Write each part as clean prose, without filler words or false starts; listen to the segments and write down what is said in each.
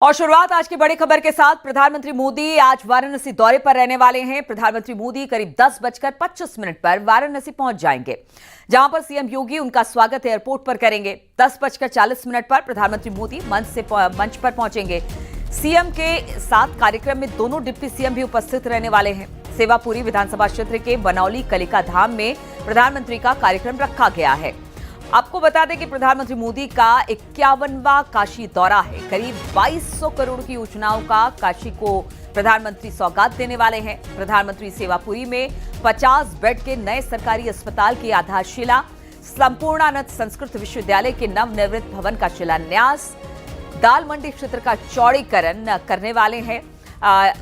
और शुरुआत आज की बड़ी खबर के साथ। प्रधानमंत्री मोदी आज वाराणसी दौरे पर रहने वाले हैं। प्रधानमंत्री मोदी करीब 10:25 पर वाराणसी पहुंच जाएंगे, जहां पर सीएम योगी उनका स्वागत एयरपोर्ट पर करेंगे। 10:40 पर प्रधानमंत्री मोदी मंच पर पहुंचेंगे। सीएम के साथ कार्यक्रम में दोनों डिप्टी सीएम भी उपस्थित रहने वाले हैं। सेवापुरी विधानसभा क्षेत्र के बनौली कलिका धाम में प्रधानमंत्री का कार्यक्रम रखा गया है। आपको बता दें कि प्रधानमंत्री मोदी का 51वां काशी दौरा है। करीब 2200 करोड़ की योजनाओं का काशी को प्रधानमंत्री सौगात देने वाले हैं। प्रधानमंत्री सेवापुरी में 50 बेड के नए सरकारी अस्पताल की आधारशिला, संपूर्णानंद संस्कृत विश्वविद्यालय के नवनिर्मित भवन का शिलान्यास, दाल मंडी क्षेत्र का चौड़ीकरण करने वाले हैं।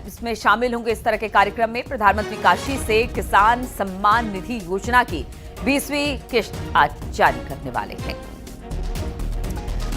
इसमें शामिल होंगे। इस तरह के कार्यक्रम में प्रधानमंत्री काशी से किसान सम्मान निधि योजना की 20वीं किस्त आज जारी करने वाले हैं।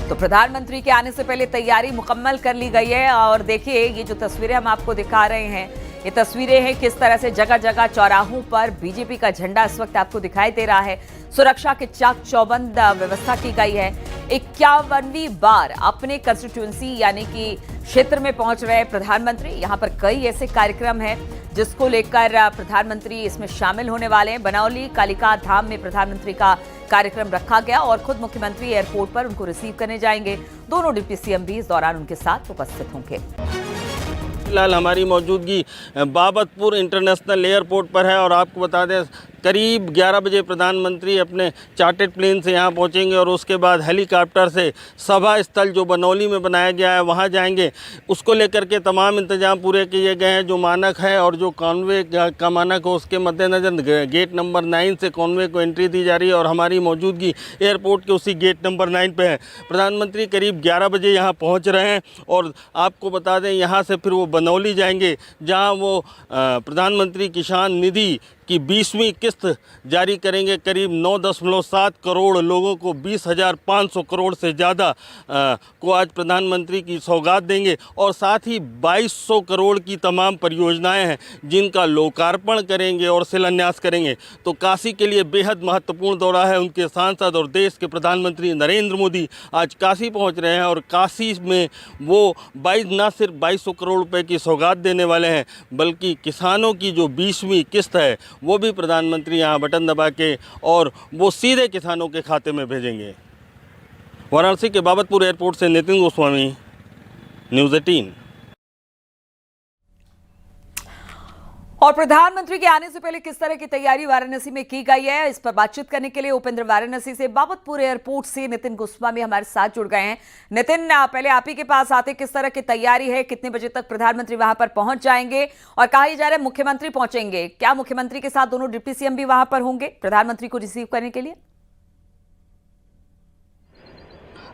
तो प्रधानमंत्री के आने से पहले तैयारी मुकम्मल कर ली गई है। और देखिए, ये जो तस्वीरें हम आपको दिखा रहे हैं, ये तस्वीरें हैं किस तरह से जगह जगह चौराहों पर बीजेपी का झंडा इस वक्त आपको दिखाई दे रहा है। सुरक्षा के चाक चौबंद व्यवस्था की गई है। 51वीं बार अपने कंस्टिट्यूएंसी यानी कि क्षेत्र में पहुंच रहे प्रधानमंत्री। यहां पर कई ऐसे कार्यक्रम हैं जिसको लेकर प्रधानमंत्री इसमें शामिल होने वाले हैं। बनौली कालिका धाम में प्रधानमंत्री का कार्यक्रम रखा गया और खुद मुख्यमंत्री एयरपोर्ट पर उनको रिसीव करने जाएंगे। दोनों डिप्टी सीएम भी इस दौरान उनके साथ उपस्थित होंगे। फिलहाल हमारी मौजूदगी बाबतपुर इंटरनेशनल एयरपोर्ट पर है और आपको बता दें करीब 11 बजे प्रधानमंत्री अपने चार्टर्ड प्लेन से यहाँ पहुँचेंगे और उसके बाद हेलीकॉप्टर से सभा स्थल जो बनौली में बनाया गया है वहाँ जाएंगे। उसको लेकर के तमाम इंतजाम पूरे किए गए हैं। जो मानक है और जो कॉन्वे का मानक हो उसके मद्देनज़र गेट नंबर 9 से कॉन्वे को एंट्री दी जा रही है और हमारी मौजूदगी एयरपोर्ट के उसी गेट नंबर 9 पे है। प्रधानमंत्री करीब 11 बजे यहाँ पहुँच रहे हैं और आपको बता दें यहाँ से फिर वो बनौली जाएंगे, जहाँ वो प्रधानमंत्री किसान निधि की 20वीं किस्त जारी करेंगे। करीब 9.7 करोड़ लोगों को 20,500 करोड़ से ज़्यादा को आज प्रधानमंत्री की सौगात देंगे और साथ ही 2200 करोड़ की तमाम परियोजनाएं हैं जिनका लोकार्पण करेंगे और शिलान्यास करेंगे। तो काशी के लिए बेहद महत्वपूर्ण दौरा है। उनके सांसद और देश के प्रधानमंत्री नरेंद्र मोदी आज काशी पहुंच रहे हैं और काशी में वो न सिर्फ 2200 करोड़ रुपए की सौगात देने वाले हैं, बल्कि किसानों की जो 20वीं किस्त है वो भी प्रधानमंत्री यहाँ बटन दबा के और वो सीधे किसानों के खाते में भेजेंगे। वाराणसी के बाबतपुर एयरपोर्ट से नितिन गोस्वामी, न्यूज़ 18। और प्रधानमंत्री के आने से पहले किस तरह की तैयारी वाराणसी में की गई है, इस पर बातचीत करने के लिए उपेंद्र वाराणसी से बाबतपुर एयरपोर्ट से नितिन गोस्वामी हमारे साथ जुड़ गए हैं। नितिन, पहले आप ही के पास आते, किस तरह की तैयारी है, कितने बजे तक प्रधानमंत्री वहां पर पहुंच जाएंगे और कहा जा रहा है मुख्यमंत्री पहुंचेंगे, क्या मुख्यमंत्री के साथ दोनों डिप्टी सीएम भी वहां पर होंगे प्रधानमंत्री को रिसीव करने के लिए?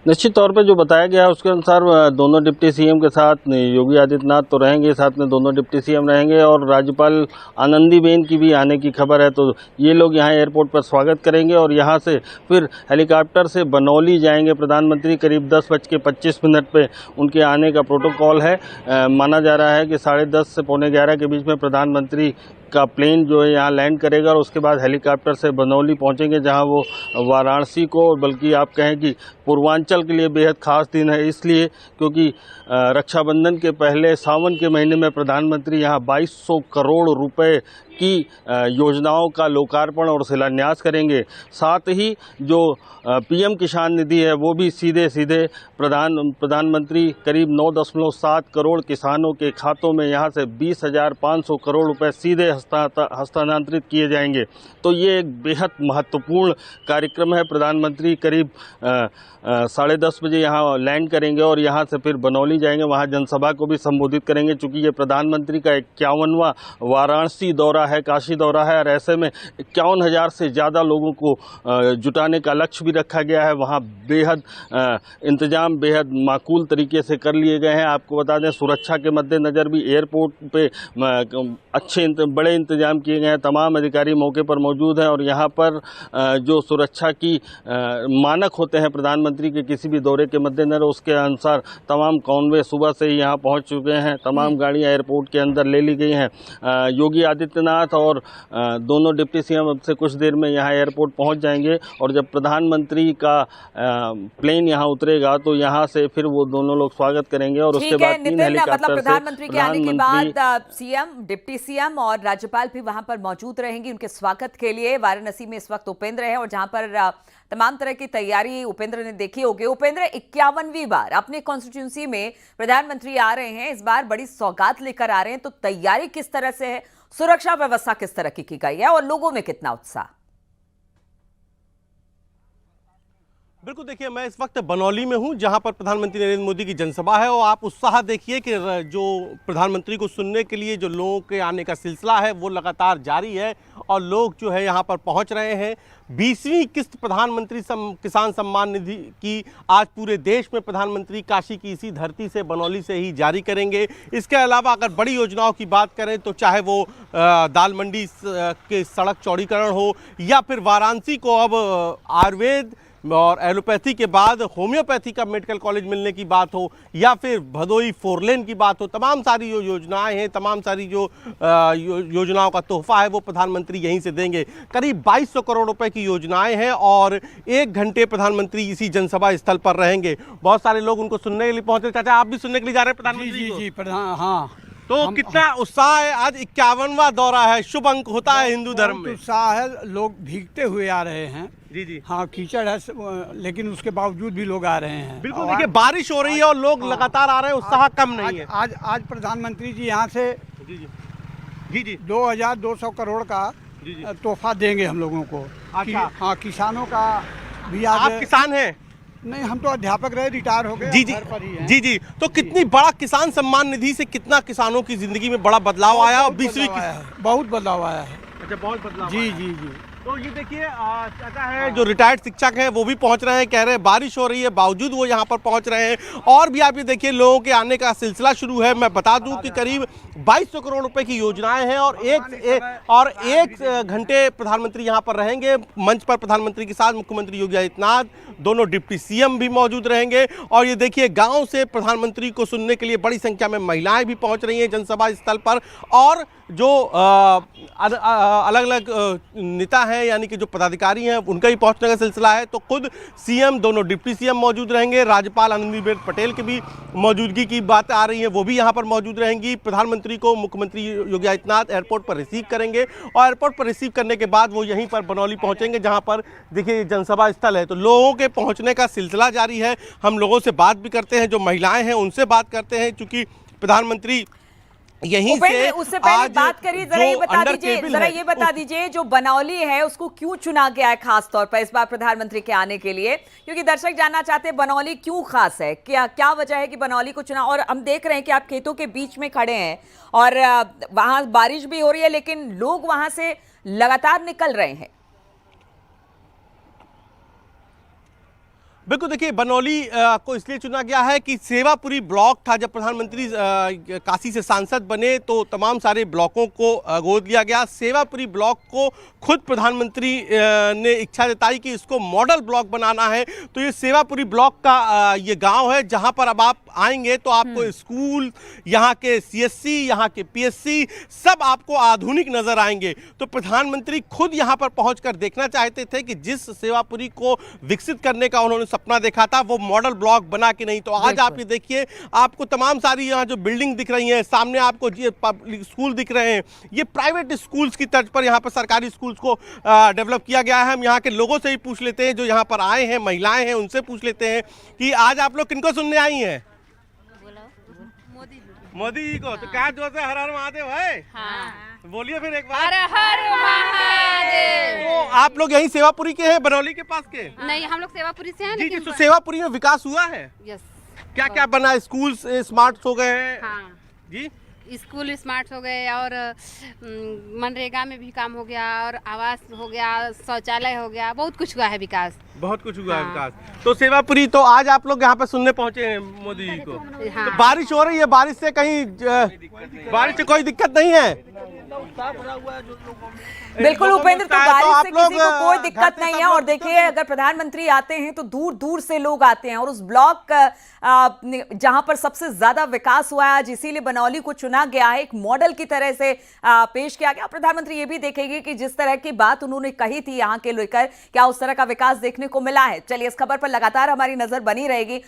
निश्चित तौर पे जो बताया गया है उसके अनुसार दोनों डिप्टी सीएम के साथ योगी आदित्यनाथ तो रहेंगे, साथ में दोनों डिप्टी सीएम रहेंगे और राज्यपाल आनंदीबेन की भी आने की खबर है। तो ये लोग यहाँ एयरपोर्ट पर स्वागत करेंगे और यहाँ से फिर हेलीकॉप्टर से बनौली जाएंगे प्रधानमंत्री। करीब 10:25 पे उनके आने का प्रोटोकॉल है। माना जा रहा है कि 10:30 से 11:15 के बीच में प्रधानमंत्री का प्लेन जो है यहाँ लैंड करेगा और उसके बाद हेलीकॉप्टर से बनौली पहुंचेंगे, जहां वो वाराणसी को, बल्कि आप कहें कि पूर्वांचल के लिए बेहद खास दिन है, इसलिए क्योंकि रक्षाबंधन के पहले सावन के महीने में प्रधानमंत्री यहाँ 2200 करोड़ रुपए की योजनाओं का लोकार्पण और शिलान्यास करेंगे। साथ ही जो पीएम किसान निधि है वो भी सीधे प्रधानमंत्री करीब 9.7 करोड़ किसानों के खातों में यहाँ से 20,500 करोड़ रुपए सीधे हस्तांतरित किए जाएंगे। तो ये एक बेहद महत्वपूर्ण कार्यक्रम है। प्रधानमंत्री करीब 10:30 बजे यहाँ लैंड करेंगे और यहाँ से फिर बनौली जाएंगे, वहाँ जनसभा को भी संबोधित करेंगे। चूँकि ये प्रधानमंत्री का 51वां वाराणसी दौरा है, काशी दौरा है और ऐसे में 51,000 से ज़्यादा लोगों को जुटाने का लक्ष्य भी रखा गया है। वहाँ बेहद इंतजाम बेहद माकूल तरीके से कर लिए गए हैं। आपको बता दें सुरक्षा के मद्देनज़र भी एयरपोर्ट पे बड़े इंतजाम किए गए हैं। तमाम अधिकारी मौके पर मौजूद हैं और यहाँ पर जो सुरक्षा की मानक होते हैं प्रधानमंत्री प्रधानमंत्री के किसी भी दौरे के मद्देनजर उसके अनुसार तमाम कॉन्वे सुबह से ही यहाँ पहुँच चुके हैं। तमाम गाड़ियाँ एयरपोर्ट के अंदर ले ली गई हैं। योगी आदित्यनाथ और दोनों डिप्टी सीएम अब से कुछ देर में यहाँ एयरपोर्ट पहुँच जाएंगे और जब प्रधानमंत्री का प्लेन यहाँ उतरेगा तो यहाँ से फिर वो दोनों लोग स्वागत करेंगे और उसके बाद 3 हेलीकॉप्टर से प्रधानमंत्री के आने के बाद सीएम, डिप्टी सीएम और राज्यपाल भी वहां पर मौजूद रहेंगे उनके स्वागत के लिए। वाराणसी में इस वक्त उपेंद्र है और जहां पर तमाम तरह की तैयारी उपेंद्र ने देखी होगी। उपेंद्र, 51वीं बार अपने कॉन्स्टिट्यूंसी में प्रधानमंत्री आ रहे हैं, इस बार बड़ी सौगात लेकर आ रहे हैं, तो तैयारी किस तरह से है, सुरक्षा व्यवस्था किस तरह की गई है और लोगों में कितना उत्साह? बिल्कुल, देखिए मैं इस वक्त बनौली में हूं जहां पर प्रधानमंत्री नरेंद्र मोदी की जनसभा है और आप उत्साह देखिए कि जो प्रधानमंत्री को सुनने के लिए जो लोगों के आने का सिलसिला है वो लगातार जारी है और लोग जो है यहां पर पहुंच रहे हैं। 20वीं किस्त प्रधानमंत्री किसान सम्मान निधि की आज पूरे देश में प्रधानमंत्री काशी की इसी धरती से बनौली से ही जारी करेंगे। इसके अलावा अगर बड़ी योजनाओं की बात करें तो चाहे वो दाल मंडी के सड़क चौड़ीकरण हो या फिर वाराणसी को अब आयुर्वेद और एलोपैथी के बाद होम्योपैथी का मेडिकल कॉलेज मिलने की बात हो या फिर भदोई 4 लेन की बात हो, तमाम सारी जो योजनाएं हैं, तमाम सारी जो योजनाओं का तोहफा है वो प्रधानमंत्री यहीं से देंगे। करीब 2200 करोड़ रुपए की योजनाएं हैं और 1 घंटे प्रधानमंत्री इसी जनसभा स्थल पर रहेंगे। बहुत सारे लोग उनको सुनने के लिए पहुंचे। चाचा, आप भी सुनने के लिए जा रहे हैं प्रधानमंत्री को? जी प्रधान, हाँ। तो कितना उत्साह है? आज 51वां दौरा है, शुभ अंक होता है हिंदू धर्म में। उत्साह है, लोग भीगते हुए आ रहे हैं। जी। हाँ, कीचड़ है लेकिन उसके बावजूद भी लोग आ रहे हैं। बिल्कुल, देखिए बारिश हो रही है और लोग लगातार आ रहे हैं, उत्साह कम नहीं है। आज प्रधानमंत्री जी यहाँ से जी 2200 करोड़ का तोहफा देंगे हम लोगों को। अच्छा। हाँ, किसानों का भी आप किसान हैं? नहीं, हम तो अध्यापक रहे, रिटायर हो गए। जी। तो कितनी बड़ा किसान सम्मान निधि से कितना किसानों की जिंदगी में बड़ा बदलाव आया और 20वीं बहुत बदलाव आया है। अच्छा, बहुत बदलाव। जी। तो ये देखिए चाचा है जो रिटायर्ड शिक्षक हैं वो भी पहुंच रहे हैं, कह रहे हैं बारिश हो रही है बावजूद वो यहाँ पर पहुंच रहे हैं। और भी आप ये देखिए लोगों के आने का सिलसिला शुरू है। मैं बता दूं कि करीब 2200 करोड़ रुपए की योजनाएं हैं और एक घंटे प्रधानमंत्री यहाँ पर रहेंगे। मंच पर प्रधानमंत्री के साथ मुख्यमंत्री योगी आदित्यनाथ, दोनों डिप्टी सीएम भी मौजूद रहेंगे। और ये देखिए गाँव से प्रधानमंत्री को सुनने के लिए बड़ी संख्या में महिलाएं भी पहुँच रही हैं जनसभा स्थल पर। और जो अलग अलग नेता हैं यानी कि जो पदाधिकारी हैं उनका ही पहुंचने का सिलसिला है। तो खुद सीएम, दोनों डिप्टी सीएम मौजूद रहेंगे। राज्यपाल आनंदीबेन पटेल की भी मौजूदगी की बात आ रही है, वो भी यहां पर मौजूद रहेंगी। प्रधानमंत्री को मुख्यमंत्री योगी आदित्यनाथ एयरपोर्ट पर रिसीव करेंगे और एयरपोर्ट पर रिसीव करने के बाद वो यहीं पर बनौली पहुंचेंगे जहां पर देखिए जनसभा स्थल है। तो लोगों के पहुंचने का सिलसिला जारी है। हम लोगों से बात भी करते हैं, जो महिलाएं हैं उनसे बात करते हैं, चूंकि प्रधानमंत्री यहीं से उससे पहले बात करिए, जरा ये बता दीजिए जो बनौली है उसको क्यों चुना गया है खास तौर पर इस बार प्रधानमंत्री के आने के लिए, क्योंकि दर्शक जानना चाहते हैं बनौली क्यों खास है, क्या वजह है कि बनौली को चुना। और हम देख रहे हैं कि आप खेतों के बीच में खड़े हैं और वहां बारिश भी हो रही है लेकिन लोग वहां से लगातार निकल रहे हैं। बिल्कुल, देखिए बनौली को इसलिए चुना गया है कि सेवापुरी ब्लॉक था। जब प्रधानमंत्री काशी से सांसद बने तो तमाम सारे ब्लॉकों को गोद लिया गया। सेवापुरी ब्लॉक को खुद प्रधानमंत्री ने इच्छा जताई कि इसको मॉडल ब्लॉक बनाना है। तो ये सेवापुरी ब्लॉक का ये गांव है जहां पर अब आप आएंगे तो आपको स्कूल, यहाँ के CSC, यहाँ के PSC सब आपको आधुनिक नजर आएंगे। तो प्रधानमंत्री खुद यहाँ पर पहुँच देखना चाहते थे कि जिस सेवापुरी को विकसित करने का उन्होंने सपना देखा था वो मॉडल ब्लॉक बना के नहीं। तो आज आप ये देखिए, आपको तमाम सारी यहाँ जो बिल्डिंग दिख रही हैं, सामने आपको ये पब्लिक स्कूल दिख रहे हैं, ये प्राइवेट स्कूल्स की तर्ज पर यहाँ पर सरकारी स्कूल्स को डेवलप किया गया है। हम यहाँ के लोगों से ही पूछ लेते हैं जो यहाँ पर आए हैं, महिलाएं हैं, उनसे पूछ लेते हैं कि आज आप लोग किनको सुनने आई हैं? मोदी जी को। तो क्या जोर से हर हर महादेव है? हाँ। बोलिए फिर एक बार, हर हर महादेव। तो आप लोग यहीं सेवापुरी के हैं, बनौली के पास के? नहीं, हम लोग सेवापुरी से हैं। जी, तो सेवापुरी में विकास हुआ है? यस। क्या क्या बना? स्कूल स्मार्ट हो गए हैं? हाँ जी, स्कूल स्मार्ट हो गए और मनरेगा में भी काम हो गया और आवास हो गया, शौचालय हो गया, बहुत कुछ हुआ है विकास। बहुत कुछ हुआ है विकास। तो सेवापुरी, तो आज आप लोग यहाँ पे सुनने पहुँचे हैं मोदी जी को। हाँ। तो बारिश हो रही है, बारिश से कहीं बारिश से कोई दिक्कत नहीं है? बिल्कुल उपेंद्र, तो उत्साह है, तो बारिश आप से किसी को लोग, कोई घर दिक्कत पे नहीं सब है। और लोग देखिए, अगर प्रधानमंत्री आते हैं तो दूर दूर से लोग आते हैं, और उस ब्लॉक जहां पर सबसे ज्यादा विकास हुआ है आज, इसीलिए बनौली को चुना गया है, एक मॉडल की तरह से पेश किया गया। प्रधानमंत्री ये भी देखेंगे कि जिस तरह की बात उन्होंने कही थी यहाँ के लेकर, क्या उस तरह का विकास देखने को मिला है। चलिए, इस खबर पर लगातार हमारी नजर बनी रहेगी।